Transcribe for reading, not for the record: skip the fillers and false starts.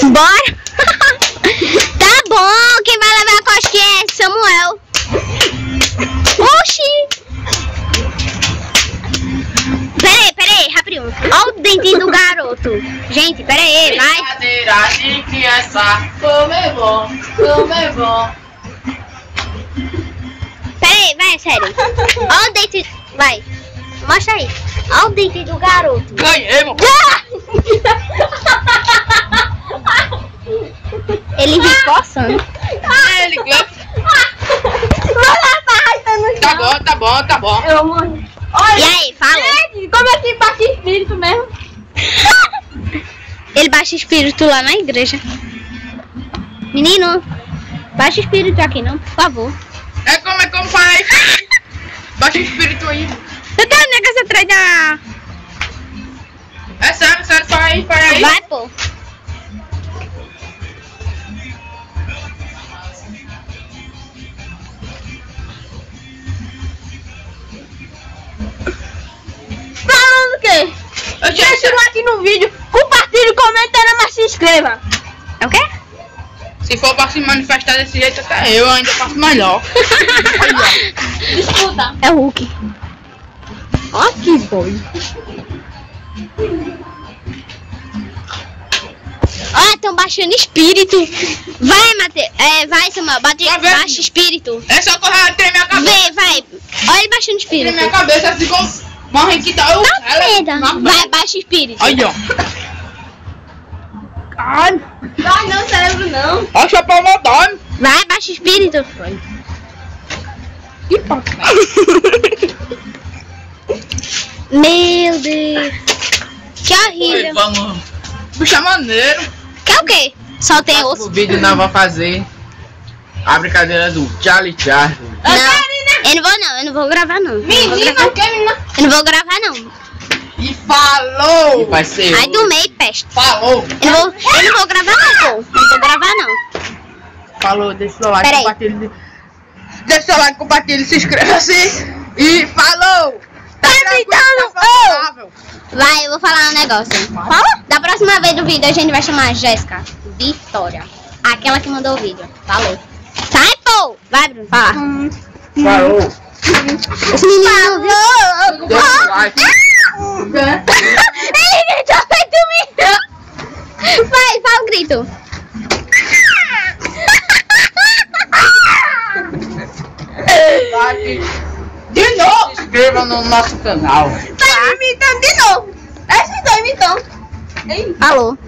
Bora! Tá bom, quem vai levar a cosquinha é Samuel. Oxi! Peraí, rapidinho. Olha o dentinho do garoto. Gente, peraí, vai. Brincadeira de criança, como é bom, como é bom. Peraí, vai, sério. Olha o dente. Vai. Mostra aí. Olha o dente do garoto. Ganhei, mano. Ele vive coçando. Ele ganhou. Tá bom. Eu morri. Olha, E aí, fala. gente, como é que bate espírito mesmo? Ele baixa espírito lá na igreja. Menino, baixa espírito aqui não, por favor. É como faz. Baixa o espírito aí. Eu tenho um negócio atrás da... É sério, faz aí. Vai, pô. Falando o quê? Eu tinha Deixa o like no vídeo, compartilhe, comenta, mas se inscreva. É o quê? Se for pra se manifestar desse jeito, até eu ainda faço melhor. Escuta. É o Hulk. Ó que boi. Ó, estão baixando espírito. Vai, Matheus. Vai, Samuel. Tá vendo? Baixa espírito. É só correr, tremer a cabeça. Vai. Olha ele baixando espírito. Tremer a cabeça assim como morre que tá. Vai, baixa espírito. Olha, ó. Ai, não, cérebro não. Acha pra mandar. Vai, baixa espírito. Meu Deus. Que horrível. Vamos. Bicho é maneiro. Quer o quê? Só tem O osso. vídeo nós vamos fazer a brincadeira do Charlie Charlie. Não, eu não vou gravar não. Menina, o que, menina? Eu não vou gravar não. E falou! E vai ser. Ai do meio, peste. Falou! Eu não vou gravar não, pô. Eu não vou gravar não. Falou, deixa o seu like, Peraí. compartilha. Deixa o seu like, compartilha, se inscreva assim. E falou! Tá imitando, favorável. Vai, eu vou falar um negócio. Fala. Da próxima vez do vídeo a gente vai chamar a Jéssica Vitória. Aquela que mandou o vídeo. Falou. Sai, pô! Vai, Bruno, fala. Falou! Esse menino viu? Deixa o like. Ele gritou feito mim. Vai, fala o grito. Like. De novo! Se inscreva no nosso canal. Tá me imitando de novo. Esses dois imitando. Falou.